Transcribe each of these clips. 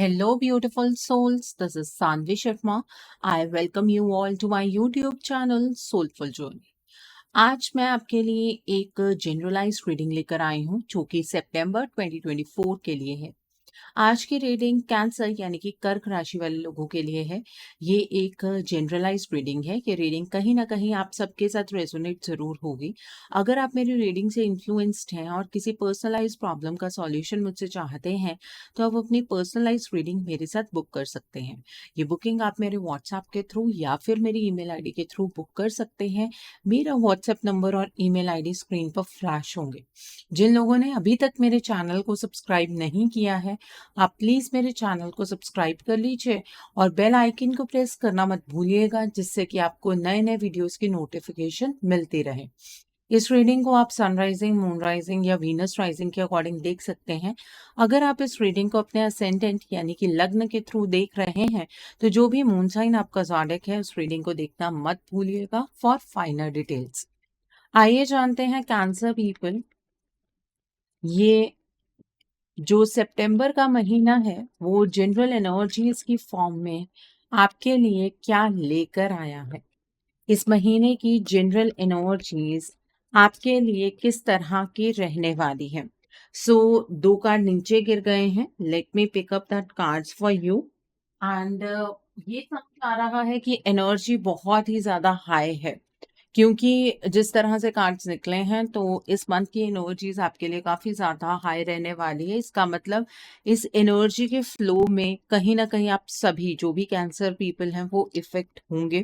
Hello, beautiful souls. This is Sanvi Sharma. I welcome you all to my YouTube channel Soulful Journey. आज मैं आपके लिए एक generalised reading लेकर आई हूँ जो कि सितंबर 2024 के लिए है। आज की रीडिंग कैंसर यानी कि कर्क राशि वाले लोगों के लिए है। ये एक जनरलाइज्ड रीडिंग है। ये रीडिंग कहीं ना कहीं आप सबके साथ रेजोनेट जरूर होगी। अगर आप मेरी रीडिंग से इन्फ्लुएंस्ड हैं और किसी पर्सनलाइज्ड प्रॉब्लम का सॉल्यूशन मुझसे चाहते हैं तो आप अपनी पर्सनलाइज्ड रीडिंग मेरे साथ बुक कर सकते हैं। ये बुकिंग आप मेरे व्हाट्सएप के थ्रू या फिर मेरी ईमेल आईडी के थ्रू बुक कर सकते हैं। मेरा व्हाट्सएप नंबर और ईमेल आईडी स्क्रीन पर फ्लैश होंगे। जिन लोगों ने अभी तक मेरे चैनल को सब्सक्राइब नहीं किया है आप प्लीज मेरे चैनल को सब्सक्राइब कर लीजिए और बेल आइकन को प्रेस करना मत भूलिएगा जिससे कि आपको नए नए वीडियोस की नोटिफिकेशन मिलती रहे। इस रीडिंग को आप सनराइजिंग, मून राइजिंग या वीनस राइजिंग के अकॉर्डिंग देख सकते हैं। अगर आप इस रीडिंग को अपने असेंडेंट यानी कि लग्न के थ्रू देख रहे हैं तो जो भी मून साइन आपका ज़ोडिक है उस रीडिंग को देखना मत भूलिएगा फॉर फाइनल डिटेल्स। आइए जानते हैं कैंसर पीपल, ये जो सितंबर का महीना है वो जनरल एनर्जीज की फॉर्म में आपके लिए क्या लेकर आया है। इस महीने की जनरल एनर्जीज आपके लिए किस तरह की रहने वाली है। सो 2 कार्ड नीचे गिर गए हैं। Let me pick up that cards for you and ये समझ आ रहा है कि एनर्जी बहुत ही ज्यादा हाई है क्योंकि जिस तरह से कार्ड्स निकले हैं तो इस मंथ की एनर्जीज आपके लिए काफी ज्यादा हाई रहने वाली है। इसका मतलब इस एनर्जी के फ्लो में कहीं ना कहीं आप सभी जो भी कैंसर पीपल हैं वो इफेक्ट होंगे।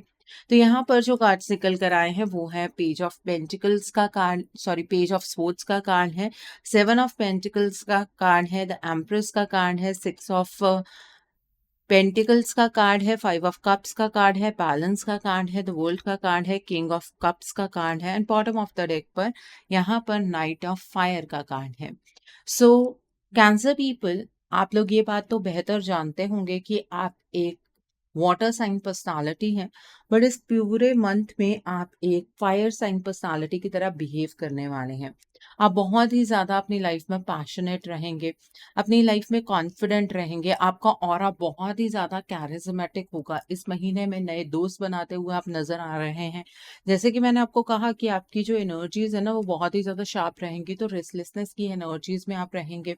तो यहाँ पर जो कार्ड्स निकल कर आए हैं वो है पेज ऑफ पेंटिकल्स का card, sorry page of swords का कार्ड है, 7 ऑफ पेंटिकल्स का कार्ड है, द एम्प्रेस का कार्ड है, 6 ऑफ पेंटिकल्स का कार्ड है, 5 ऑफ कप्स का कार्ड है, बैलेंस का कार्ड है, द वर्ल्ड का कार्ड है, किंग ऑफ कप्स का कार्ड है and bottom of the deck पर यहाँ पर नाइट ऑफ फायर का कार्ड है। सो कैंसर पीपल, आप लोग ये बात तो बेहतर जानते होंगे कि आप एक वाटर साइन पर्सनालिटी है, बट इस पूरे मंथ में आप एक फायर साइन पर्सनालिटी की तरह बिहेव करने वाले हैं। आप बहुत ही ज्यादा अपनी लाइफ में पैशनेट रहेंगे, अपनी लाइफ में कॉन्फिडेंट रहेंगे, आपका ऑरा बहुत ही ज्यादा कैरिज्मेटिक होगा। इस महीने में नए दोस्त बनाते हुए आप नजर आ रहे हैं। जैसे कि मैंने आपको कहा कि आपकी जो एनर्जीज है ना वो बहुत ही ज्यादा शार्प रहेंगी, तो रेस्टलेसनेस की एनर्जीज में आप रहेंगे।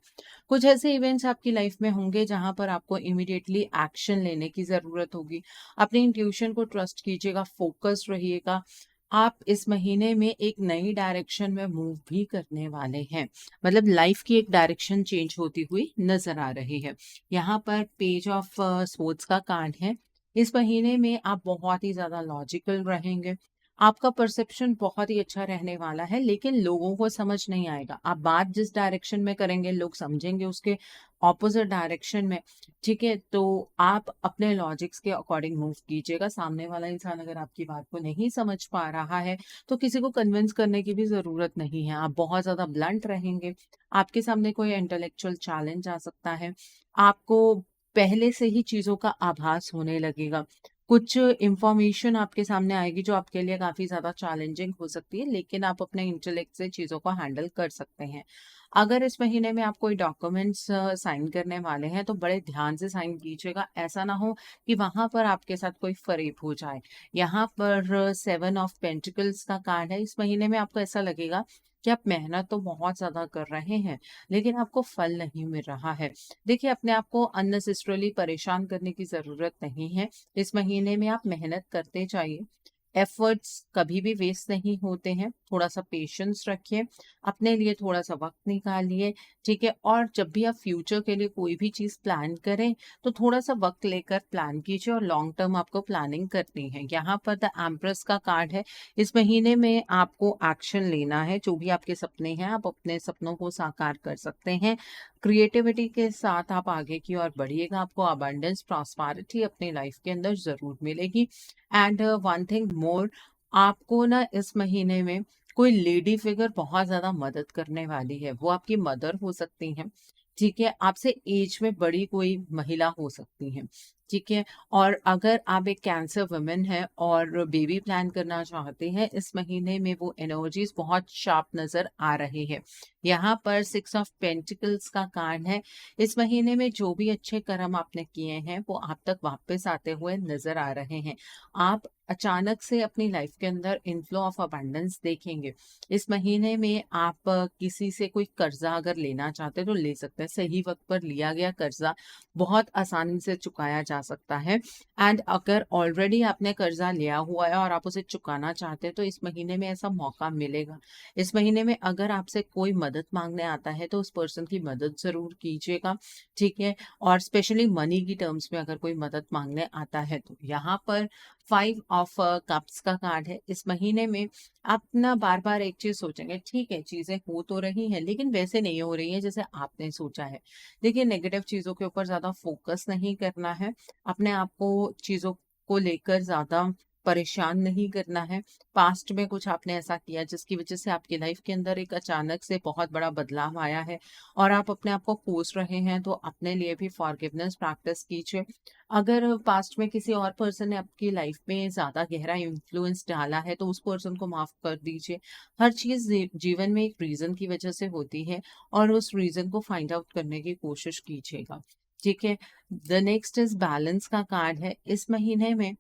कुछ ऐसे इवेंट्स आपकी लाइफ में होंगे जहां पर आपको इमीडिएटली एक्शन लेने की जरूरत होगी। अपने इंट्यूशन को ट्रस्ट कीजिएगा, फोकस रहिएगा। आप इस महीने में एक नई डायरेक्शन में मूव भी करने वाले हैं, मतलब लाइफ की एक डायरेक्शन चेंज होती हुई नजर आ रही है। यहाँ पर पेज ऑफ स्वॉर्ड्स का कार्ड है। इस महीने में आप बहुत ही ज्यादा लॉजिकल रहेंगे, आपका परसेप्शन बहुत ही अच्छा रहने वाला है, लेकिन लोगों को समझ नहीं आएगा। आप बात जिस डायरेक्शन में करेंगे लोग समझेंगे उसके ऑपोजिट डायरेक्शन में। ठीक है, तो आप अपने लॉजिक्स के अकॉर्डिंग मूव कीजिएगा। सामने वाला इंसान अगर आपकी बात को नहीं समझ पा रहा है तो किसी को कन्विंस करने की भी जरूरत नहीं है। आप बहुत ज्यादा ब्लंट रहेंगे, आपके सामने कोई इंटेलेक्चुअल चैलेंज आ सकता है, आपको पहले से ही चीजों का आभास होने लगेगा। कुछ इंफॉर्मेशन आपके सामने आएगी जो आपके लिए काफी ज्यादा चैलेंजिंग हो सकती है, लेकिन आप अपने इंटेलेक्ट से चीजों को हैंडल कर सकते हैं। अगर इस महीने में आप कोई डॉक्यूमेंट्स साइन करने वाले हैं तो बड़े ध्यान से साइन कीजिएगा। ऐसा ना हो कि वहां पर आपके साथ कोई फरेब हो जाए। यहाँ पर 7 ऑफ पेंटिकल्स का कार्ड है। इस महीने में आपको ऐसा लगेगा कि आप मेहनत तो बहुत ज्यादा कर रहे हैं लेकिन आपको फल नहीं मिल रहा है। देखिए, अपने आप को अननेसेसरली परेशान करने की जरूरत नहीं है। इस महीने में आप मेहनत करते जाइए, एफर्ट्स कभी भी वेस्ट नहीं होते हैं। थोड़ा सा पेशेंस रखिए, अपने लिए थोड़ा सा वक्त निकालिए। ठीक है, और जब भी आप फ्यूचर के लिए कोई भी चीज प्लान करें तो थोड़ा सा वक्त लेकर प्लान कीजिए और लॉन्ग टर्म आपको प्लानिंग करनी है। यहाँ पर द एम्प्रेस का कार्ड है। इस महीने में आपको एक्शन लेना है। जो भी आपके सपने हैं आप अपने सपनों को साकार कर सकते हैं। क्रिएटिविटी के साथ आप आगे की ओर बढ़िएगा, आपको अबंडेंस प्रॉस्पेरिटी अपनी लाइफ के अंदर जरूर मिलेगी। एंड वन थिंग मोर, आपको ना इस महीने में कोई लेडी फिगर बहुत ज्यादा मदद करने वाली है। वो आपकी मदर हो सकती हैं, ठीक है, आपसे एज में बड़ी कोई महिला हो सकती हैं। ठीक है। और अगर आप एक कैंसर वुमन है और बेबी प्लान करना चाहते हैं, इस महीने में वो एनर्जीज बहुत शार्प नजर आ रही है। यहाँ पर 6 ऑफ पेंटिकल्स का कार्ड है। इस महीने में जो भी अच्छे कर्म आपने किए हैं वो आप तक वापस आते हुए नजर आ रहे हैं। आप अचानक से अपनी लाइफ के अंदर इनफ्लो ऑफ अबंडेंस देखेंगे। इस महीने में आप किसी से कोई कर्जा अगर लेना चाहते हैं तो ले सकते हैं। सही वक्त पर लिया गया कर्जा बहुत आसानी से चुकाया जा सकता है। एंड अगर ऑलरेडी आपने कर्जा लिया हुआ है और आप उसे चुकाना चाहते हैं तो इस महीने में ऐसा मौका मिलेगा। इस महीने में अगर आपसे कोई मदद मांगने आता है तो उस पर्सन की मदद जरूर कीजिएगा। ठीक है। और स्पेशली मनी की टर्म्स में अगर कोई मदद मांगने आता है तो यहाँ पर 5 ऑफ कप्स का कार्ड है। इस महीने में आप ना बार बार एक चीज सोचेंगे, ठीक है चीजें हो तो रही हैं लेकिन वैसे नहीं हो रही है जैसे आपने सोचा है। देखिए, नेगेटिव चीजों के ऊपर ज्यादा फोकस नहीं करना है। अपने आप को चीजों को लेकर ज्यादा परेशान नहीं करना है। पास्ट में कुछ आपने ऐसा किया जिसकी वजह से आपकी लाइफ के अंदर एक अचानक से बहुत बड़ा बदलाव आया है और आप अपने आप को कोस रहे हैं, तो अपने लिए भी फॉरगिवनेस प्रैक्टिस कीजिए। अगर पास्ट में किसी और पर्सन ने आपकी लाइफ में ज्यादा गहरा इन्फ्लुएंस डाला है तो उस पर्सन को माफ कर दीजिए। हर चीज जीवन में एक रीजन की वजह से होती है और उस रीजन को फाइंड आउट करने की कोशिश कीजिएगा। ठीक है। द नेक्स्ट इज बैलेंस का कार्ड है। इस महीने में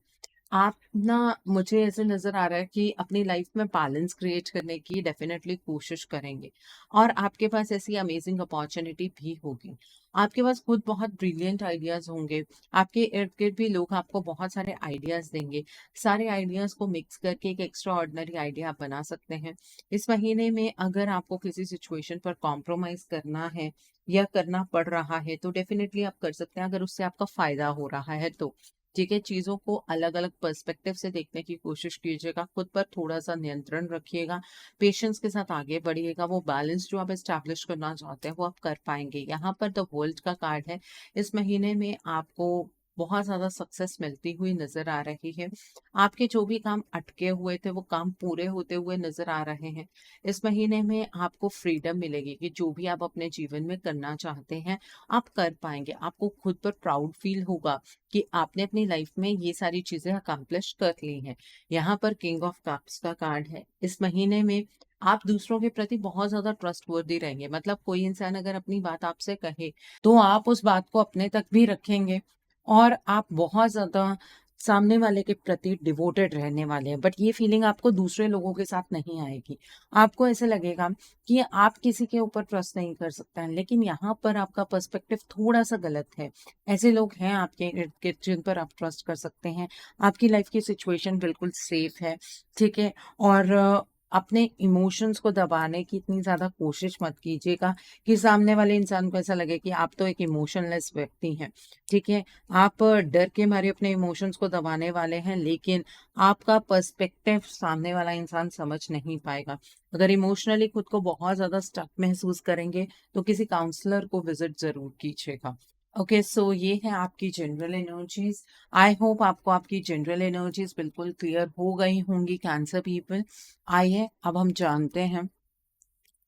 आप ना, मुझे ऐसे नजर आ रहा है कि अपनी लाइफ में बैलेंस क्रिएट करने की डेफिनेटली कोशिश करेंगे और आपके पास ऐसी अमेजिंग अपॉर्चुनिटी भी होगी। आपके पास खुद बहुत ब्रिलियंट आइडियाज होंगे। आपके इर्द गिर्द भी लोग आपको बहुत सारे आइडियाज देंगे। सारे आइडियाज को मिक्स करके एक एक्स्ट्रा ऑर्डिनरी आइडिया आप बना सकते हैं। इस महीने में अगर आपको किसी सिचुएशन पर कॉम्प्रोमाइज करना है या करना पड़ रहा है तो डेफिनेटली आप कर सकते हैं, अगर उससे आपका फायदा हो रहा है तो। ठीक है। चीजों को अलग अलग पर्सपेक्टिव से देखने की कोशिश कीजिएगा। खुद पर थोड़ा सा नियंत्रण रखिएगा। पेशेंस के साथ आगे बढ़िएगा। वो बैलेंस जो आप एस्टैब्लिश करना चाहते हैं वो आप कर पाएंगे। यहाँ पर द वर्ल्ड का कार्ड है। इस महीने में आपको बहुत ज्यादा सक्सेस मिलती हुई नजर आ रही है। आपके जो भी काम अटके हुए थे वो काम पूरे होते हुए नजर आ रहे हैं। इस महीने में आपको फ्रीडम मिलेगी कि जो भी आप अपने जीवन में करना चाहते हैं आप कर पाएंगे। आपको खुद पर प्राउड फील होगा कि आपने अपनी लाइफ में ये सारी चीजें अकम्प्लिश कर ली हैं। यहाँ पर किंग ऑफ कप्स का कार्ड है। इस महीने में आप दूसरों के प्रति बहुत ज्यादा ट्रस्टवर्दी रहेंगे। मतलब कोई इंसान अगर अपनी बात आपसे कहे तो आप उस बात को अपने तक भी रखेंगे और आप बहुत ज्यादा सामने वाले के प्रति डिवोटेड रहने वाले हैं। बट ये फीलिंग आपको दूसरे लोगों के साथ नहीं आएगी। आपको ऐसे लगेगा कि आप किसी के ऊपर ट्रस्ट नहीं कर सकते हैं, लेकिन यहाँ पर आपका पर्सपेक्टिव थोड़ा सा गलत है। ऐसे लोग हैं आपके इर्द गिर्द जिन पर आप ट्रस्ट कर सकते हैं। आपकी लाइफ की सिचुएशन बिल्कुल सेफ है। ठीक है। और अपने इमोशंस को दबाने की इतनी ज्यादा कोशिश मत कीजिएगा कि सामने वाले इंसान को ऐसा लगे कि आप तो एक इमोशनलेस व्यक्ति हैं। ठीक है। आप डर के मारे अपने इमोशंस को दबाने वाले हैं, लेकिन आपका पर्सपेक्टिव सामने वाला इंसान समझ नहीं पाएगा। अगर इमोशनली खुद को बहुत ज्यादा स्टक महसूस करेंगे तो किसी काउंसलर को विजिट जरूर कीजिएगा। ओके, सो ये है आपकी जनरल एनर्जीज। आई होप आपको आपकी जनरल एनर्जीज बिल्कुल क्लियर हो गई होंगी कैंसर पीपल। आइए अब हम जानते हैं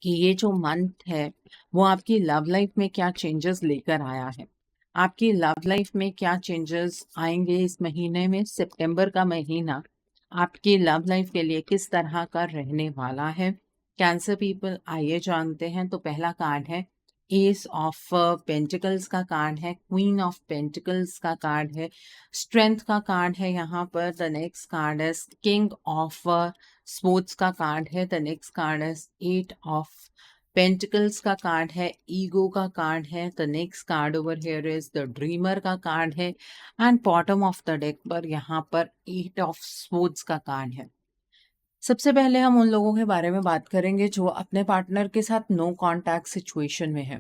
कि ये जो मंथ है वो आपकी लव लाइफ में क्या चेंजेस लेकर आया है। आपकी लव लाइफ में क्या चेंजेस आएंगे इस महीने में। सितंबर का महीना आपकी लव लाइफ के लिए किस तरह का रहने वाला है। कैंसर पीपल, आइए जानते हैं। तो पहला कार्ड है एस ऑफ पेंटिकल्स का कार्ड है। क्वीन ऑफ पेंटिकल्स का कार्ड है। स्ट्रेंथ का कार्ड है यहाँ पर। द नेक्स्ट कार्ड है किंग ऑफ स्पोर्ट्स का कार्ड है। द नेक्स्ट कार्ड है 8 ऑफ पेंटिकल्स का कार्ड है। ईगो का कार्ड है। The next card over here is the dreamer का कार्ड है। And bottom of the deck पर यहाँ पर 8 ऑफ स्पोर्ट्स का कार्ड है। सबसे पहले हम उन लोगों के बारे में बात करेंगे जो अपने पार्टनर के साथ नो कांटेक्ट सिचुएशन में है।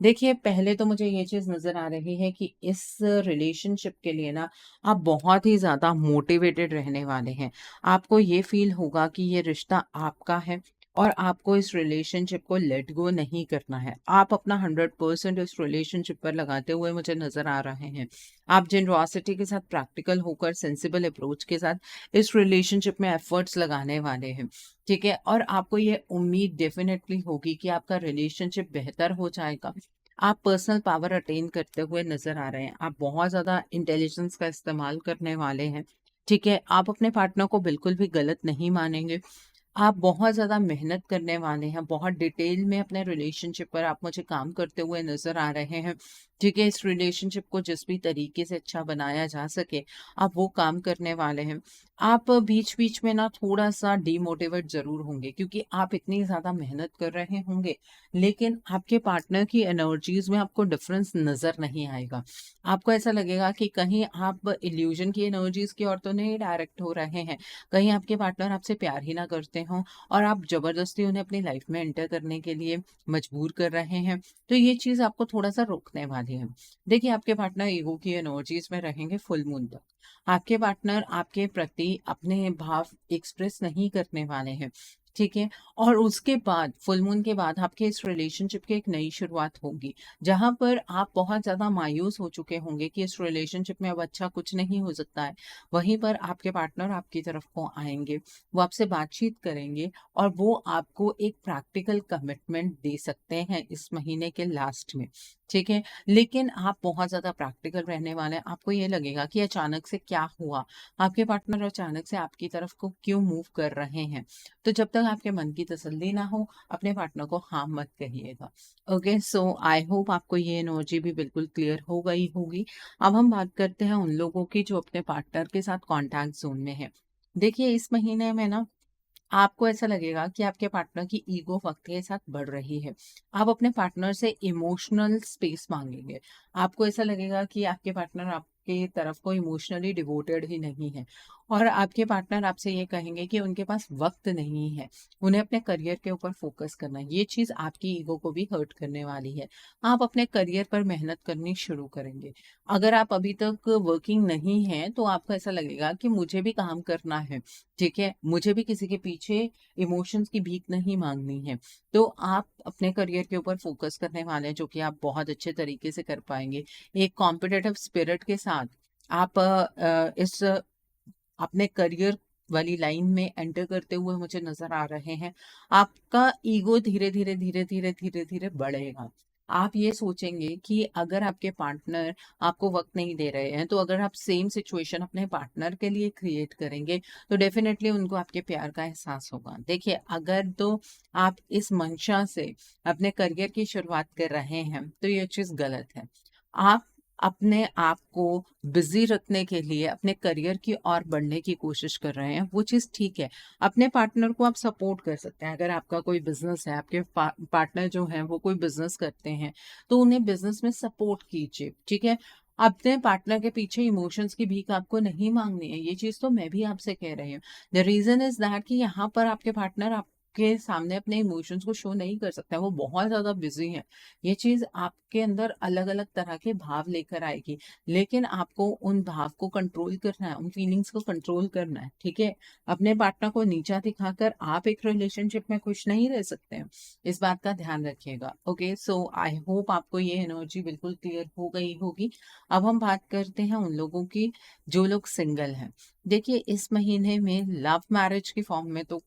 देखिए, पहले तो मुझे ये चीज नजर आ रही है कि इस रिलेशनशिप के लिए ना आप बहुत ही ज्यादा मोटिवेटेड रहने वाले हैं। आपको ये फील होगा कि ये रिश्ता आपका है और आपको इस रिलेशनशिप को लेट गो नहीं करना है। आप अपना 100% इस रिलेशनशिप पर लगाते हुए मुझे नजर आ रहे हैं। आप जेनरॉसिटी के साथ, प्रैक्टिकल होकर, सेंसिबल अप्रोच के साथ इस रिलेशनशिप में एफर्ट्स लगाने वाले हैं। ठीक है। और आपको ये उम्मीद डेफिनेटली होगी कि आपका रिलेशनशिप बेहतर हो जाएगा। आप पर्सनल पावर अटेन करते हुए नज़र आ रहे हैं। आप बहुत ज़्यादा इंटेलिजेंस का इस्तेमाल करने वाले हैं, ठीक है? आप अपने पार्टनर को बिल्कुल भी गलत नहीं मानेंगे। आप बहुत ज़्यादा मेहनत करने वाले हैं, बहुत डिटेल में अपने रिलेशनशिप पर आप मुझे काम करते हुए नज़र आ रहे हैं, ठीक है? इस रिलेशनशिप को जिस भी तरीके से अच्छा बनाया जा सके, आप वो काम करने वाले हैं। आप बीच-बीच में ना थोड़ा-सा डिमोटिवेट ज़रूर होंगे क्योंकि आप इतनी ज़्यादा मेहनत कर रहे होंगे, लेकिन आपके पार्टनर की एनर्जीज़ में आपको डिफ़रेंस नज़र नहीं आएगा। आपको ऐसा लगेगा कि कहीं आप इल्यूज़न की एनर्जीज़ की ओर तो नहीं डायरेक्ट हो रहे हैं, कहीं आपके पार्टनर आपसे प्यार ही ना करते हों और आप ज़बरदस्ती उन्हें अपनी लाइफ़ में एंटर करने के लिए मजबूर कर रहे हैं, तो ये चीज़ आपको थोड़ा-सा रोकने वाली है। देखिए, आपके पार्टनर ईगो की एनर्जीज़ में रहेंगे फुल मून तक। आपके पार्टनर आपके प्रति अपने भाव एक्सप्रेस नहीं करने वाले हैं, ठीक है? और उसके बाद फुल मून के बाद आपके इस रिलेशनशिप की एक नई शुरुआत होगी, जहाँ पर आप बहुत ज़्यादा मायूस हो चुके होंगे कि इस रिलेशनशिप में अब अच्छा कुछ नहीं हो सकता है। वहीं पर आपके पार्टनर आपकी तरफ को आएँगे, वो आपसे बातचीत करेंगे और वो आपको एक प्रैक्टिकल कमिटमेंट दे सकते हैं इस महीने के लास्ट में, ठीक है? लेकिन आप बहुत ज़्यादा प्रैक्टिकल रहने वाले हैं, आपको ये लगेगा कि अचानक से क्या हुआ? आपके पार्टनर अचानक से आपकी तरफ को क्यों मूव कर रहे हैं? तो जब तक आपके मन की तसल्ली ना हो, अपने पार्टनर को हाँ मत कहिएगा। ओके, सो आई होप आपको ये एनर्जी भी बिल्कुल क्लियर हो गई होगी। अब हम बात करते हैं उन लोगों की जो अपने पार्टनर के साथ कॉन्टैक्ट ज़ोन में हैं। देखिए, इस महीने में ना आपको ऐसा लगेगा कि आपके पार्टनर की ईगो वक्त के साथ बढ़ रही है। आप अपने पार्टनर से इमोशनल स्पेस मांगेंगे। आपको ऐसा लगेगा कि आपके पार्टनर आपके तरफ को इमोशनली डिवोटेड ही नहीं है और आपके पार्टनर आपसे ये कहेंगे कि उनके पास वक्त नहीं है, उन्हें अपने करियर के ऊपर फोकस करना है। ये चीज़ आपकी ईगो को भी हर्ट करने वाली है। आप अपने करियर पर मेहनत करनी शुरू करेंगे। अगर आप अभी तक वर्किंग नहीं हैं तो आपको ऐसा लगेगा कि मुझे भी काम करना है, ठीक है? मुझे भी किसी के पीछे इमोशंस की भीख नहीं माँगनी है। तो आप अपने करियर के ऊपर फ़ोकस करने वाले हैं, जो कि आप बहुत अच्छे तरीके से कर पाएँगे। एक कॉम्पिटिटिव स्पिरिट के साथ आप इस अपने करियर वाली लाइन में एंटर करते हुए मुझे नज़र आ रहे हैं। आपका ईगो धीरे-धीरे, धीरे-धीरे, धीरे-धीरे बढ़ेगा। आप ये सोचेंगे कि अगर आपके पार्टनर आपको वक़्त नहीं दे रहे हैं, तो अगर आप सेम सिचुएशन अपने पार्टनर के लिए क्रिएट करेंगे, तो डेफ़िनेटली उनको आपके प्यार का एहसास होगा। देखिए, अगर तो आप इस मंशा से अपने करियर की शुरुआत कर रहे हैं, तो ये चीज़ गलत है। आप अपने आप को बिज़ी रखने के लिए अपने करियर की ओर बढ़ने की कोशिश कर रहे हैं, वो चीज़ ठीक है। अपने पार्टनर को आप सपोर्ट कर सकते हैं। अगर आपका कोई बिज़नेस है, आपके पार्टनर जो हैं वो कोई बिज़नेस करते हैं, तो उन्हें बिज़नेस में सपोर्ट कीजिए, ठीक है? अपने पार्टनर के पीछे इमोशंस की भीख आपको नहीं माँगनी है, ये चीज़ तो मैं भी आपसे कह रही हूँ। द रीज़न इज़ दैट कि यहाँ पर आपके पार्टनर आपके सामने अपने इमोशंस को शो नहीं कर सकते हैं, वो बहुत ज़्यादा बिज़ी हैं। ये चीज़ आपके अंदर अलग-अलग तरह के भाव लेकर आएगी, लेकिन आपको उन भाव को कंट्रोल करना है, उन फीलिंग्स को कंट्रोल करना है, ठीक है? अपने पार्टनर को नीचा दिखाकर आप एक रिलेशनशिप में खुश नहीं रह सकते हैं, इस बात का ध्यान रखिएगा। ओके, सो आई होप आपको ये एनर्जी बिल्कुल क्लियर हो गई होगी। अब हम बात करते हैं उन लोगों की जो लोग सिंगल हैं। देखिए, इस महीने में लव मैरिज की फॉर्म में तो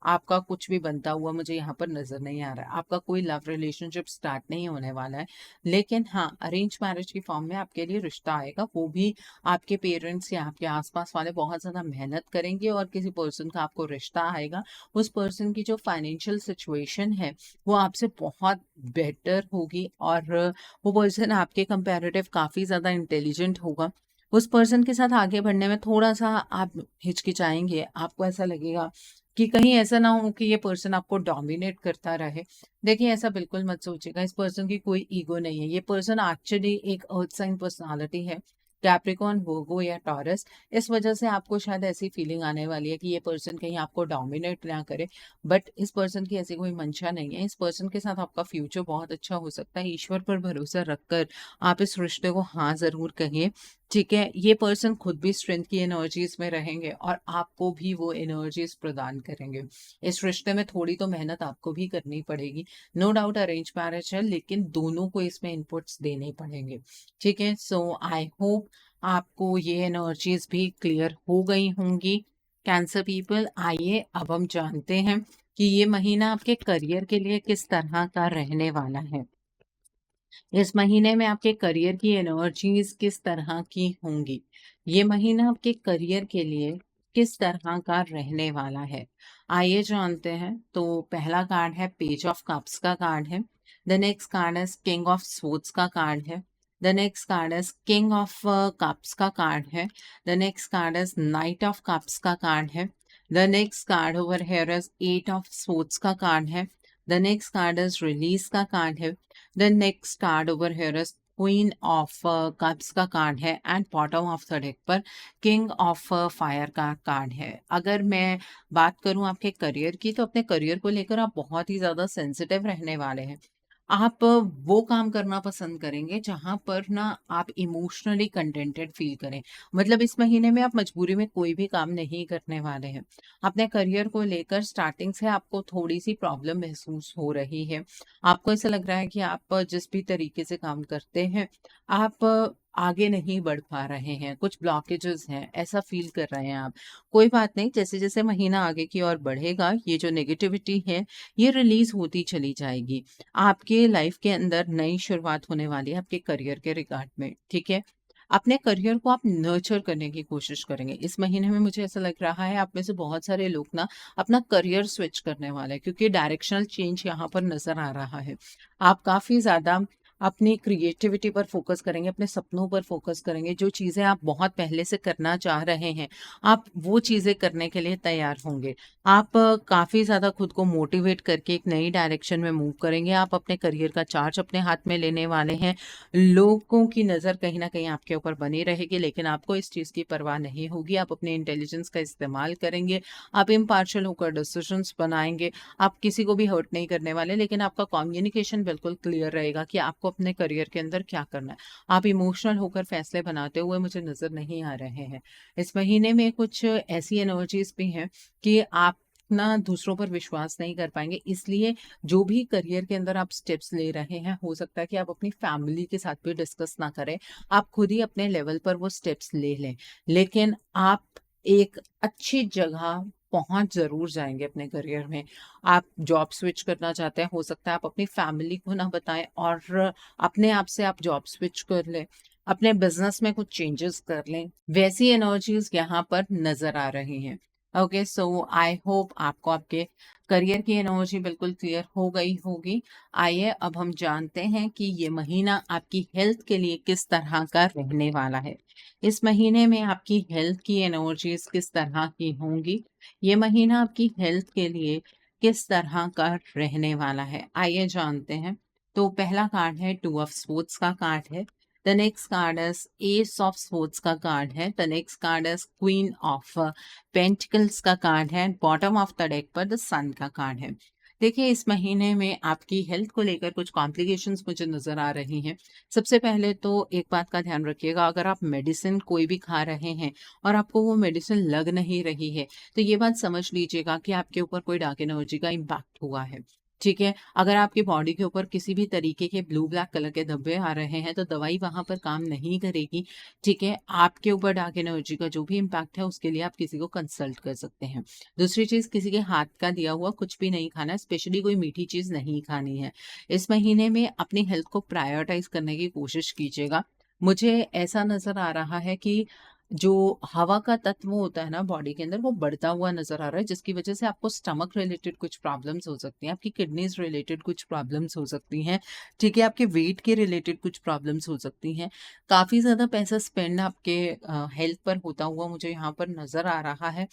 आपका कुछ भी बनता हुआ मुझे यहाँ पर नज़र नहीं आ रहा है। आपका कोई लव रिलेशनशिप स्टार्ट नहीं होने वाला है। लेकिन हाँ, अरेंज मैरिज की फॉर्म में आपके लिए रिश्ता आएगा। वो भी आपके पेरेंट्स या आपके आस-पास वाले बहुत ज़्यादा मेहनत करेंगे और किसी पर्सन का आपको रिश्ता आएगा। उस पर्सन की जो फाइनेंशियल सिचुएशन है, वो आपसे बहुत बेटर होगी और वो पर्सन आपके कंपैरेटिव काफ़ी ज़्यादा इंटेलिजेंट होगा। उस पर्सन के साथ आगे बढ़ने में थोड़ा-सा आप हिचकिचाएँगे। आपको ऐसा लगेगा कि कहीं ऐसा ना हो कि ये पर्सन आपको डोमिनेट करता रहे। देखिए, ऐसा बिल्कुल मत सोचिएगा, इस पर्सन की कोई ईगो नहीं है। ये पर्सन एक्चुअली एक अर्थ साइन पर्सनैलिटी है, कैप्रिकॉर्न, वर्गो या टॉरस। इस वजह से आपको शायद ऐसी फीलिंग आने वाली है कि ये पर्सन कहीं आपको डोमिनेट ना करे, बट इस पर्सन की ऐसी कोई मंशा नहीं है। इस पर्सन के साथ आपका फ्यूचर बहुत अच्छा हो सकता है। ईश्वर पर भरोसा रखकर आप इस रिश्ते को हाँ ज़रूर कहिए, ठीक है? ये पर्सन खुद भी स्ट्रेंथ की एनर्जीज़ में रहेंगे और आपको भी वो एनर्जीज़ प्रदान करेंगे। इस रिश्ते में थोड़ी तो मेहनत आपको भी करनी पड़ेगी। नो डाउट अरेंज मैरिज है, लेकिन दोनों को इसमें इनपुट्स देने पड़ेंगे, ठीक है? सो आई होप आपको ये एनर्जीज़ भी क्लियर हो गई होंगी। कैंसर पीपल, आइए अब हम जानते हैं कि ये महीना आपके करियर के लिए किस तरह का रहने वाला है। इस महीने में आपके करियर की एनर्जीज किस तरह की होंगी? ये महीना आपके करियर के लिए किस तरह का रहने वाला है? आइए जानते हैं। तो पहला कार्ड है पेज ऑफ कप्स का कार्ड है। द नेक्स्ट कार्ड है किंग ऑफ स्वॉर्ड्स का कार्ड है। द नेक्स्ट कार्ड है किंग ऑफ कप्स का कार्ड है। द नेक्स्ट कार्ड है नाइट ऑफ कप्स का कार्ड है। The next card over here is eight of swords का कार्ड है। The next card is release का कार्ड है। The next card over here is queen of cups का card है and bottom of the deck पर king of fire का card है। अगर मैं बात करूं आपके करियर की, तो अपने करियर को लेकर आप बहुत ही ज़्यादा सेंसिटिव रहने वाले हैं। आप वो काम करना पसंद करेंगे जहां पर ना आप इमोशनली कंटेंटेड फील करें। मतलब इस महीने में आप मजबूरी में कोई भी काम नहीं करने वाले हैं। अपने करियर को लेकर स्टार्टिंग से आपको थोड़ी सी प्रॉब्लम महसूस हो रही है। आपको ऐसा लग रहा है कि आप जिस भी तरीके से काम करते हैं, आप आगे नहीं बढ़ पा रहे हैं, कुछ ब्लॉकेजेस हैं, ऐसा फील कर रहे हैं आप। कोई बात नहीं, जैसे जैसे महीना आगे की ओर बढ़ेगा, ये जो नेगेटिविटी है, ये रिलीज होती चली जाएगी। आपके लाइफ के अंदर नई शुरुआत होने वाली है आपके करियर के रिगार्ड में, ठीक है? अपने करियर को आप नर्चर करने की कोशिश करेंगे। इस महीने में मुझे ऐसा लग रहा है आप में से बहुत सारे लोग ना अपना करियर स्विच करने वाले हैं, क्योंकि डायरेक्शनल चेंज यहाँ पर नज़र आ रहा है। आप काफ़ी ज़्यादा अपनी क्रिएटिविटी पर फोकस करेंगे, अपने सपनों पर फोकस करेंगे। जो चीज़ें आप बहुत पहले से करना चाह रहे हैं, आप वो चीज़ें करने के लिए तैयार होंगे। आप काफ़ी ज़्यादा खुद को मोटिवेट करके एक नई डायरेक्शन में मूव करेंगे। आप अपने करियर का चार्ज अपने हाथ में लेने वाले हैं। लोगों की नज़र कहीं न कहीं आपके ऊपर बनी रहेगी, लेकिन आपको इस चीज़ की परवाह नहीं होगी। आप अपने इंटेलिजेंस का इस्तेमाल करेंगे, आप इम्पार्शियल होकर डिसीजंस बनाएँगे, आप किसी को भी हर्ट नहीं करने वाले, लेकिन आपका कम्युनिकेशन बिल्कुल क्लियर रहेगा कि आपको अपने करियर के अंदर क्या करना है। आप इमोशनल होकर फैसले बनाते हुए मुझे नज़र नहीं आ रहे हैं। इस महीने में कुछ ऐसी एनर्जीज़ भी हैं कि आप ना दूसरों पर विश्वास नहीं कर पाएँगे, इसलिए जो भी करियर के अंदर आप स्टेप्स ले रहे हैं, हो सकता है कि आप अपनी फैमिली के साथ भी डिस्कस ना करें। आप खुद ही अपने लेवल पर वो स्टेप्स ले लें। लेकिन आप एक अच्छी जगह पहुँच ज़रूर जाएँगे अपने करियर में। आप जॉब स्विच करना चाहते हैं, हो सकता है आप अपनी फैमिली को ना बताएँ और अपने आप से आप जॉब स्विच कर लें। अपने बिज़नेस में कुछ चेंजेस कर लें। वैसी एनर्जीज़ यहाँ पर नज़र आ रही हैं। ओके, सो आई होप आपको आपके करियर की एनर्जी बिल्कुल क्लियर हो गई होगी। आइए अब हम जानते हैं कि ये महीना आपकी हेल्थ के लिए किस तरह का रहने वाला है। इस महीने में आपकी हेल्थ की एनर्जीज किस तरह की होंगी? ये महीना आपकी हेल्थ के लिए किस तरह का रहने वाला है? आइए जानते हैं। तो पहला कार्ड है टू ऑफ स्वॉर्ड्स का कार्ड है। The next card is S of swords का कार्ड है। The next card is queen of pentacles का कार्ड है। बॉटम ऑफ द डेक पर द सन का कार्ड है। देखिए, इस महीने में आपकी हेल्थ को लेकर कुछ कॉम्प्लिकेशंस मुझे नज़र आ रही हैं। सबसे पहले तो एक बात का ध्यान रखिएगा, अगर आप मेडिसिन कोई भी खा रहे हैं और आपको वो मेडिसिन लग नहीं रही है, तो ये बात समझ लीजिएगा कि आपके ऊपर कोई डार्क एनर्जी का इम्पैक्ट हुआ है। ठीक है? अगर आपकी बॉडी के ऊपर किसी भी तरीके के ब्लू ब्लैक कलर के धब्बे आ रहे हैं, तो दवाई वहाँ पर काम नहीं करेगी। ठीक है? आपके ऊपर डार्क एनर्जी का जो भी इम्पैक्ट है, उसके लिए आप किसी को कंसल्ट कर सकते हैं। दूसरी चीज़, किसी के हाथ का दिया हुआ कुछ भी नहीं खाना है, स्पेशली कोई मीठी चीज़ नहीं खानी है। इस महीने में अपनी हेल्थ को प्रायोरिटाइज़ करने की कोशिश कीजिएगा। मुझे ऐसा नज़र आ रहा है कि जो हवा का तत्व होता है ना बॉडी के अंदर, वो बढ़ता हुआ नज़र आ रहा है, जिसकी वज़ह से आपको स्टमक रिलेटेड कुछ प्रॉब्लम्स हो सकती हैं, आपकी किडनीज़ रिलेटेड कुछ प्रॉब्लम्स हो सकती हैं, ठीक है? आपके वेट के रिलेटेड कुछ प्रॉब्लम्स हो सकती हैं। काफ़ी ज़्यादा पैसा स्पेंड आपके हेल्थ पर होता हुआ मुझे यहाँ पर नज़र आ रहा है,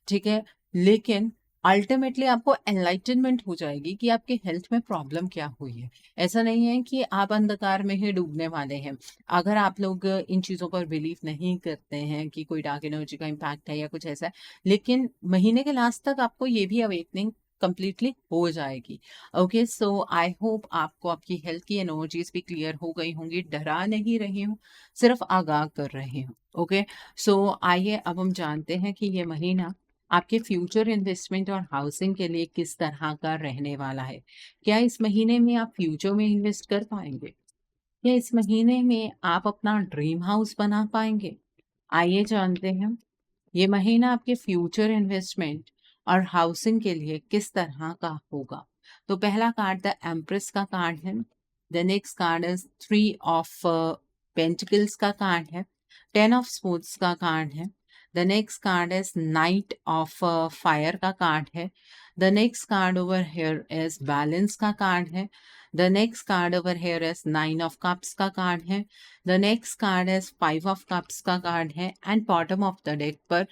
ठीक है? लेकिन अल्टीमेटली आपको एनलाइटनमेंट हो जाएगी कि आपके हेल्थ में प्रॉब्लम क्या हुई है। ऐसा नहीं है कि आप अंधकार में ही डूबने वाले हैं। अगर आप लोग इन चीज़ों पर बिलीव नहीं करते हैं कि कोई डार्क एनर्जी का इम्पैक्ट है या कुछ ऐसा है, लेकिन महीने के लास्ट तक आपको ये भी अवेकनिंग कंप्लीटली हो जाएगी। ओके, सो आई होप आपको आपकी हेल्थ की एनर्जीज भी क्लियर हो गई होंगी। डरा नहीं रही हूँ, सिर्फ आगाह कर रही हूँ। ओके, सो आइए अब हम जानते हैं कि ये महीना आपके फ्यूचर इन्वेस्टमेंट और हाउसिंग के लिए किस तरह का रहने वाला है। क्या इस महीने में आप फ्यूचर में इन्वेस्ट कर पाएंगे? क्या इस महीने में आप अपना ड्रीम हाउस बना पाएंगे? आइए जानते हैं, ये महीना आपके फ्यूचर इन्वेस्टमेंट और हाउसिंग के लिए किस तरह का होगा। तो पहला कार्ड द एम्प्रेस का कार्ड है। The next card is 3 of pentacles का कार्ड है, 10 ऑफ स्पोर्ट्स का कार्ड है। The next card is night of fire का कार्ड है। The next card over here is balance का कार्ड है। The next card over here is 9 of cups का card है। The next card is 5 of cups का card है and bottom of the deck पर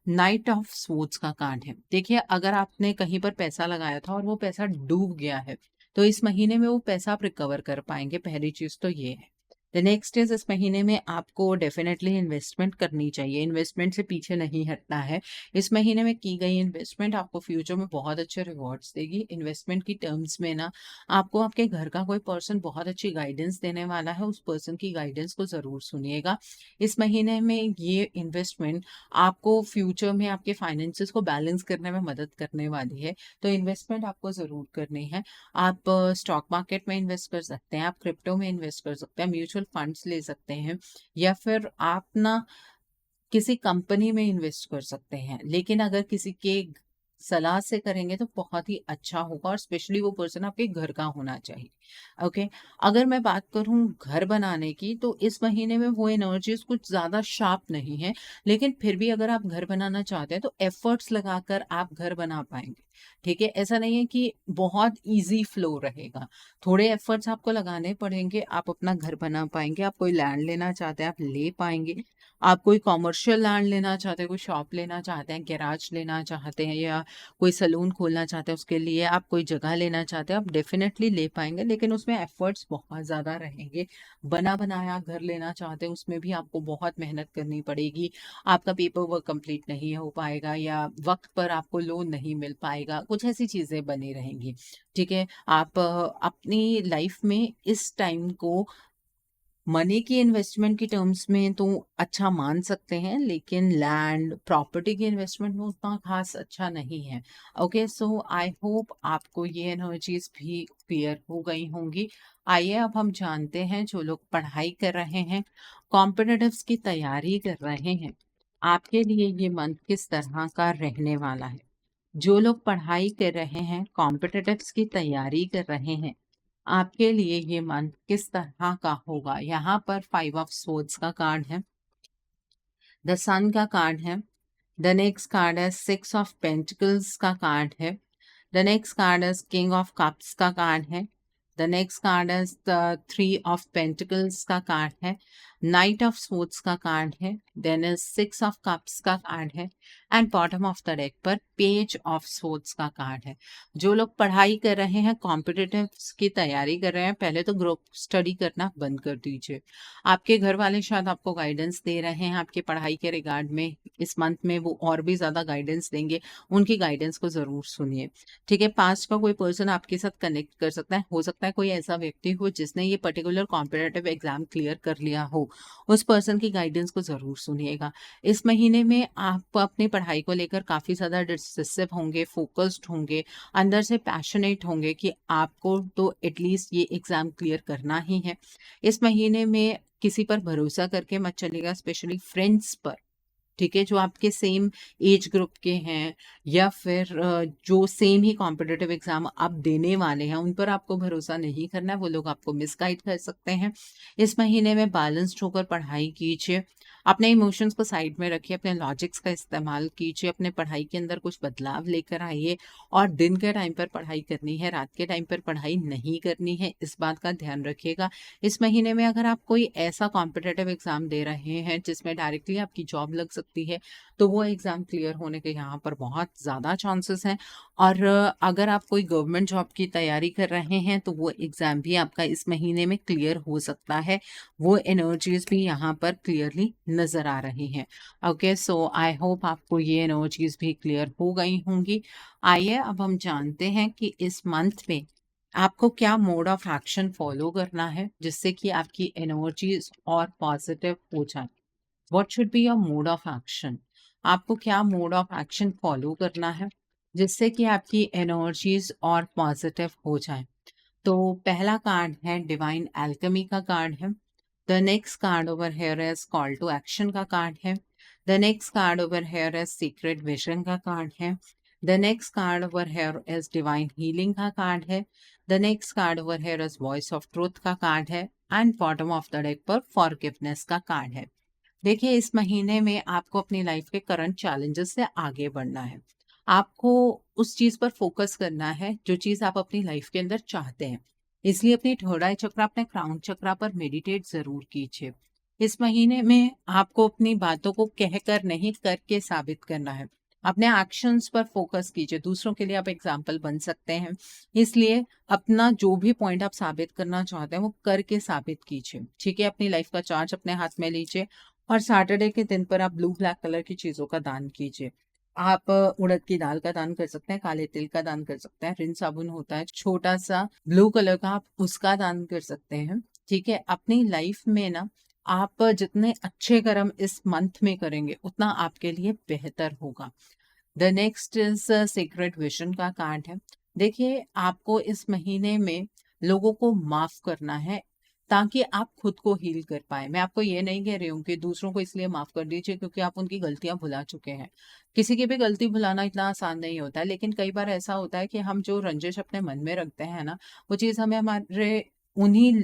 night of swords का card है। देखिए, अगर आपने कहीं पर पैसा लगाया था और वो पैसा डूब गया है, तो इस महीने में वो पैसा आप रिकवर कर पाएंगे। पहली चीज तो ये है। द नेक्स्ट इज, इस महीने में आपको डेफिनेटली इन्वेस्टमेंट करनी चाहिए, इन्वेस्टमेंट से पीछे नहीं हटना है। इस महीने में की गई इन्वेस्टमेंट आपको फ्यूचर में बहुत अच्छे रिवॉर्ड्स देगी। इन्वेस्टमेंट की टर्म्स में ना, आपको आपके घर का कोई पर्सन बहुत अच्छी गाइडेंस देने वाला है, उस पर्सन की गाइडेंस को जरूर सुनिएगा। इस महीने में ये इन्वेस्टमेंट आपको फ्यूचर में आपके फाइनेंसेस को बैलेंस करने में मदद करने वाली है, तो इन्वेस्टमेंट आपको जरूर करनी है। आप स्टॉक मार्केट में इन्वेस्ट कर सकते हैं, आप क्रिप्टो में इन्वेस्ट कर सकते हैं, म्यूचुअल फंड्स ले सकते हैं, या फिर आप ना किसी कंपनी में इन्वेस्ट कर सकते हैं। लेकिन अगर किसी के सलाह से करेंगे तो बहुत ही अच्छा होगा, और स्पेशली वो पर्सन आपके घर का होना चाहिए। ओके, अगर मैं बात करूं घर बनाने की, तो इस महीने में वो एनर्जीज कुछ ज्यादा शार्प नहीं है, लेकिन फिर भी अगर आप घर बनाना चाहते हैं तो एफर्ट्स लगाकर आप घर बना पाएंगे। ठीक है, ऐसा नहीं है कि बहुत इजी फ्लो रहेगा, थोड़े एफर्ट्स आपको लगाने पड़ेंगे, आप अपना घर बना पाएंगे। आप कोई लैंड लेना चाहते हैं, आप ले पाएंगे। आप कोई कॉमर्शियल लैंड लेना चाहते हैं, कोई शॉप लेना चाहते हैं, गैराज लेना चाहते हैं, या कोई सलून खोलना चाहते हैं, उसके लिए आप कोई जगह लेना चाहते हैं, आप डेफिनेटली ले पाएंगे। लेकिन उसमें एफर्ट्स बहुत ज़्यादा रहेंगे। बना बनाया घर लेना चाहते हैं, उसमें भी आपको बहुत मेहनत करनी पड़ेगी। आपका पेपर वर्क कंप्लीट नहीं हो पाएगा, या वक्त पर आपको लोन नहीं मिल पाएगा, कुछ ऐसी चीज़ें बनी रहेंगी। ठीक है, आप अपनी लाइफ में इस टाइम को मनी की इन्वेस्टमेंट की टर्म्स में तो अच्छा मान सकते हैं, लेकिन लैंड प्रॉपर्टी की इन्वेस्टमेंट में उतना खास अच्छा नहीं है। ओके, सो आई होप आपको ये एनर्जीज भी क्लियर हो गई होंगी। आइए अब हम जानते हैं, जो लोग पढ़ाई कर रहे हैं, कॉम्पिटिटिव्स की तैयारी कर रहे हैं, आपके लिए ये मंथ किस तरह का रहने वाला है। जो लोग पढ़ाई कर रहे हैं, कॉम्पिटिटिव्स की तैयारी कर रहे हैं, आपके लिए ये मंथ किस तरह का होगा। यहाँ पर 5 ऑफ स्वॉर्ड्स का कार्ड है, द सन का कार्ड है। द नेक्स्ट कार्ड है 6 ऑफ पेंटिकल्स का कार्ड है। द नेक्स्ट कार्ड है किंग ऑफ कप्स का कार्ड है। द नेक्स्ट कार्ड है 3 ऑफ पेंटिकल्स का कार्ड है। नाइट ऑफ स्वॉर्ड्स का कार्ड है। देन इज 6 ऑफ कप्स का कार्ड है and bottom of the deck पर पेज ऑफ स्वॉर्ड्स का कार्ड है। जो लोग पढ़ाई कर रहे हैं, कॉम्पिटिटिव की तैयारी कर रहे हैं, पहले तो ग्रुप स्टडी करना बंद कर दीजिए। आपके घर वाले शायद आपको गाइडेंस दे रहे हैं आपकी पढ़ाई के रिगार्ड में, इस मंथ में वो और भी ज्यादा गाइडेंस देंगे, उनकी गाइडेंस को जरूर सुनिए। ठीक है, पास्ट का कोई पर्सन आपके साथ कनेक्ट कर सकता है, हो सकता है कोई ऐसा व्यक्ति हो जिसने ये पर्टिकुलर कॉम्पिटिटिव एग्जाम क्लियर कर लिया हो, उस पर्सन की गाइडेंस को जरूर सुनिएगा। इस महीने में आप अपनी पढ़ाई को लेकर काफी ज्यादा डिसिसिव होंगे, फोकस्ड होंगे, अंदर से पैशनेट होंगे कि आपको तो एटलीस्ट ये एग्जाम क्लियर करना ही है। इस महीने में किसी पर भरोसा करके मत चलिएगा, स्पेशली फ्रेंड्स पर। ठीक है, जो आपके सेम एज ग्रुप के हैं, या फिर जो सेम ही कॉम्पिटिटिव एग्जाम आप देने वाले हैं, उन पर आपको भरोसा नहीं करना है, वो लोग आपको मिसगाइड कर सकते हैं। इस महीने में बैलेंस्ड होकर पढ़ाई कीजिए, अपने इमोशंस को साइड में रखिए, अपने लॉजिक्स का इस्तेमाल कीजिए, अपने पढ़ाई के अंदर कुछ बदलाव लेकर आइए। और दिन के टाइम पर पढ़ाई करनी है, रात के टाइम पर पढ़ाई नहीं करनी है, इस बात का ध्यान रखिएगा। इस महीने में अगर आप कोई ऐसा कॉम्पिटिटिव एग्जाम दे रहे हैं जिसमें डायरेक्टली आपकी जॉब लग सकती है, तो वो एग्जाम क्लियर होने के यहाँ पर बहुत ज़्यादा चांसेस हैं। और अगर आप कोई गवर्नमेंट जॉब की तैयारी कर रहे हैं, तो वो एग्जाम भी आपका इस महीने में क्लियर हो सकता है। वो एनर्जीज भी यहाँ पर क्लियरली नजर आ रही हैं। ओके, सो आई होप आपको ये एनर्जीज भी क्लियर हो गई होंगी। आइए अब हम जानते हैं कि इस मंथ में आपको क्या मोड ऑफ एक्शन फॉलो करना है जिससे कि आपकी एनर्जीज और पॉजिटिव हो जाए। What should be your mode of action. आपको क्या मोड ऑफ एक्शन फॉलो करना है जिससे कि आपकी एनर्जीज और पॉजिटिव हो जाए। तो पहला कार्ड है डिवाइन एल्केमी का कार्ड है। The next card over here is call to action का कार्ड है। The next card over here is secret vision का कार्ड है। The next card over here is divine healing का card है। The next card over here is voice of truth का card है। And bottom of the deck पर forgiveness का card है। देखिए, इस महीने में आपको अपनी लाइफ के करंट चैलेंजेस से आगे बढ़ना है। आपको उस चीज पर फोकस करना है जो चीज आप अपनी लाइफ के अंदर चाहते हैं। इसलिए अपनी थर्ड आई चक्र, अपने क्राउन चक्र पर मेडिटेट जरूर कीजिए। इस महीने में आपको अपनी बातों को कहकर नहीं, करके साबित करना है। अपने एक्शंस पर फोकस कीजिए। दूसरों के लिए आप एग्जाम्पल बन सकते हैं। इसलिए अपना जो भी पॉइंट आप साबित करना चाहते हैं वो करके साबित कीजिए। ठीक है, अपनी लाइफ का चार्ज अपने हाथ में लीजिए और सैटरडे के दिन पर आप ब्लू ब्लैक कलर की चीजों का दान कीजिए। आप उड़द की दाल का दान कर सकते हैं, काले तिल का दान कर सकते हैं, रिन साबुन होता है छोटा सा ब्लू कलर का, आप उसका दान कर सकते हैं। ठीक है, अपनी लाइफ में ना आप जितने अच्छे कर्म इस मंथ में करेंगे उतना आपके लिए बेहतर होगा। The next is secret vision का कार्ड है। देखिए, आपको इस महीने में लोगों को माफ करना है ताकि आप खुद को हील कर पाए। मैं आपको ये नहीं कह रही हूँ कि दूसरों को इसलिए माफ कर दीजिए क्योंकि आप उनकी गलतियां भुला चुके हैं। किसी की भी गलती भुलाना इतना आसान नहीं होता है, लेकिन कई बार ऐसा होता है कि हम जो रंजिश अपने मन में रखते हैं ना, वो चीज हमें हमारे उन्हीं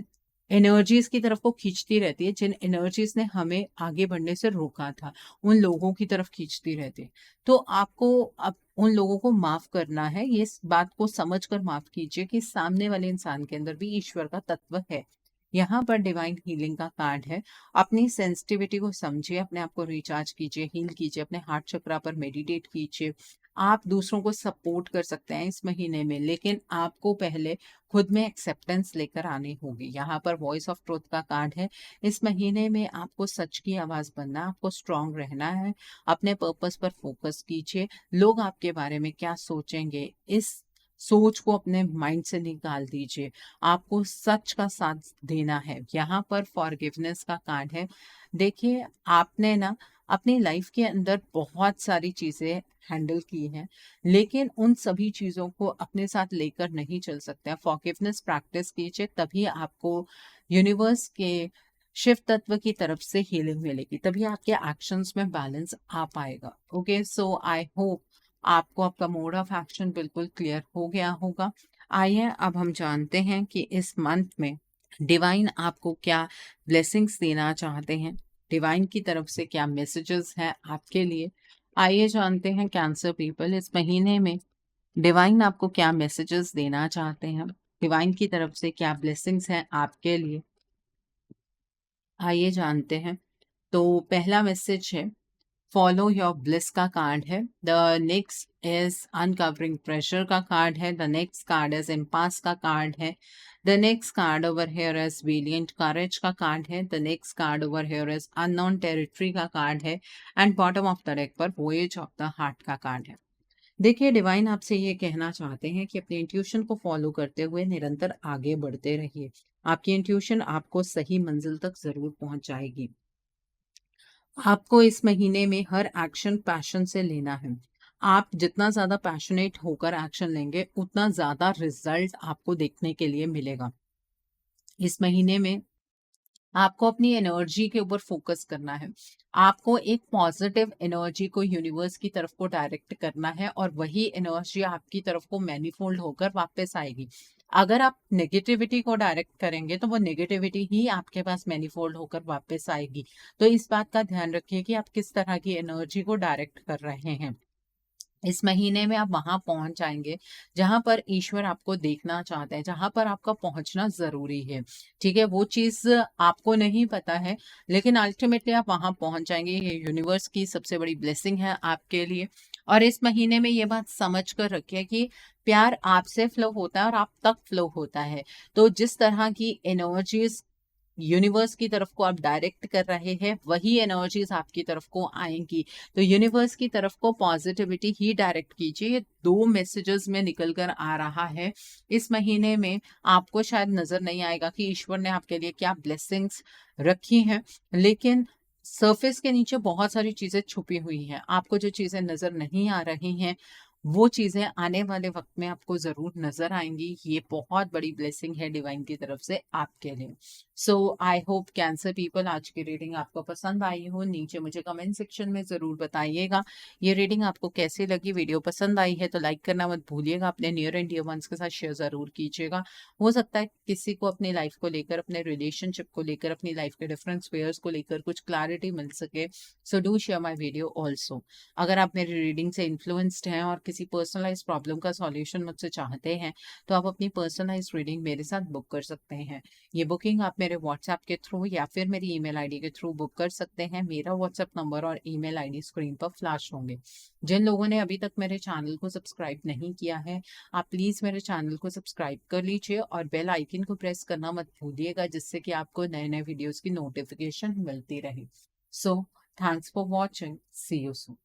एनर्जीज की तरफ को खींचती रहती है जिन एनर्जीज ने हमें आगे बढ़ने से रोका था। उन लोगों की तरफ खींचती रहती है। तो आपको अब उन लोगों को माफ करना है। ये इस बात को समझकर माफ कीजिए कि सामने वाले इंसान के अंदर भी ईश्वर का तत्व है। यहाँ पर डिवाइन हीलिंग का कार्ड है। अपनी सेंसिटिविटी को समझिए, अपने आप को रिचार्ज कीजिए, हील कीजिए, अपने हार्ट चक्रा पर मेडिटेट कीजिए। आप दूसरों को सपोर्ट कर सकते हैं इस महीने में, लेकिन आपको पहले खुद में एक्सेप्टेंस लेकर आनी होगी। यहाँ पर वॉइस ऑफ ट्रूथ का कार्ड है। इस महीने में आपको सच की आवाज बनना, आपको स्ट्रांग रहना है। अपने पर्पस पर फोकस कीजिए। लोग आपके बारे में क्या सोचेंगे, इस सोच को अपने माइंड से निकाल दीजिए। आपको सच का साथ देना है। यहाँ पर फॉरगिवनेस का कार्ड है। देखिए, आपने ना अपनी लाइफ के अंदर बहुत सारी चीजें हैंडल की हैं, लेकिन उन सभी चीजों को अपने साथ लेकर नहीं चल सकते हैं। फॉरगिवनेस प्रैक्टिस कीजिए, तभी आपको यूनिवर्स के शिव तत्व की तरफ से हीलिंग मिलेगी, तभी आपके एक्शंस में बैलेंस आ पाएगा। ओके, सो आई होप आपको आपका मोड ऑफ एक्शन बिल्कुल क्लियर हो गया होगा। आइए अब हम जानते हैं कि इस मंथ में डिवाइन आपको क्या ब्लेसिंग्स देना चाहते हैं, डिवाइन की तरफ से क्या मैसेजेस हैं आपके लिए। आइए जानते हैं कैंसर पीपल, इस महीने में डिवाइन आपको क्या मैसेजेस देना चाहते हैं, डिवाइन की तरफ से क्या ब्लेसिंग्स हैं आपके लिए। आइए जानते हैं। तो पहला मैसेज है फॉलो योर ब्लिस का कार्ड है। The next is uncovering pressure का कार्ड है। The next card is impasse का कार्ड है। The next card over here is valiant courage का कार्ड है। The next card over here is unknown territory का card है। And bottom of the deck पर voyage of the heart का card है। देखिए, डिवाइन आपसे ये कहना चाहते हैं कि अपने इंट्यूशन को फॉलो करते हुए निरंतर आगे बढ़ते रहिए। आपकी इंट्यूशन आपको सही मंजिल तक जरूर पहुंचाएगी। आपको इस महीने में हर एक्शन पैशन से लेना है। आप जितना ज्यादा पैशनेट होकर एक्शन लेंगे उतना ज्यादा रिजल्ट आपको देखने के लिए मिलेगा। इस महीने में आपको अपनी एनर्जी के ऊपर फोकस करना है। आपको एक पॉजिटिव एनर्जी को यूनिवर्स की तरफ को डायरेक्ट करना है और वही एनर्जी आपकी तरफ को मैनिफोल्ड होकर वापस आएगी। अगर आप नेगेटिविटी को डायरेक्ट करेंगे तो वो नेगेटिविटी ही आपके पास मैनिफोल्ड होकर वापस आएगी। तो इस बात का ध्यान रखिए कि आप किस तरह की एनर्जी को डायरेक्ट कर रहे हैं। इस महीने में आप वहां पहुंच जाएंगे जहां पर ईश्वर आपको देखना चाहते हैं, जहां पर आपका पहुंचना जरूरी है। ठीक है, वो चीज आपको नहीं पता है, लेकिन अल्टीमेटली आप वहां पहुंच जाएंगे। ये यूनिवर्स की सबसे बड़ी ब्लेसिंग है आपके लिए। और इस महीने में ये बात समझ कर रखिए कि प्यार आपसे फ्लो होता है और आप तक फ्लो होता है। तो जिस तरह की एनर्जीज यूनिवर्स की तरफ को आप डायरेक्ट कर रहे हैं वही एनर्जीज आपकी तरफ को आएंगी। तो यूनिवर्स की तरफ को पॉजिटिविटी ही डायरेक्ट कीजिए। ये दो मैसेजेस में निकल कर आ रहा है। इस महीने में आपको शायद नजर नहीं आएगा कि ईश्वर ने आपके लिए क्या ब्लेसिंग्स रखी हैं, लेकिन सरफेस के नीचे बहुत सारी चीजें छुपी हुई हैं। आपको जो चीजें नजर नहीं आ रही हैं वो चीज़ें आने वाले वक़्त में आपको ज़रूर नज़र आएँगी। ये बहुत बड़ी ब्लेसिंग है डिवाइन की तरफ से आपके लिए। सो आई होप कैंसर पीपल आज की रीडिंग आपको पसंद आई हो। नीचे मुझे कमेंट सेक्शन में ज़रूर बताइएगा। ये रीडिंग आपको कैसी लगी? वीडियो पसंद आई है तो लाइक करना मत भूलिएगा। अपने नियर एंड डियर वन्स के साथ शेयर ज़रूर कीजिएगा। हो सकता है किसी को अपनी लाइफ़ को लेकर, अपने रिलेशनशिप को लेकर, अपनी लाइफ़ के डिफरेंट स्फेयर्स को लेकर कुछ क्लैरिटी मिल सके। So do share my video also. अगर आप मेरी रीडिंग से इन्फ्लुएंस्ड हैं और किसी पर्सनलाइज्ड प्रॉब्लम का सॉल्यूशन मुझसे चाहते हैं, तो आप अपनी पर्सनलाइज्ड रीडिंग मेरे साथ बुक कर सकते हैं। ये बुकिंग आप मेरे व्हाट्सएप के थ्रू या फिर मेरी ईमेल आईडी के थ्रू बुक कर सकते हैं। मेरा व्हाट्सएप नंबर और ईमेल आईडी स्क्रीन पर फ्लैश होंगे। जिन लोगों ने अभी तक मेरे चैनल को सब्सक्राइब नहीं किया है, आप प्लीज़ मेरे चैनल को सब्सक्राइब कर लीजिए और बेल आइकन को प्रेस करना मत भूलिएगा, जिससे कि आपको नए-नए वीडियोज़ की नोटिफ़िकेशन मिलती रहे। So thanks for watching. See you soon.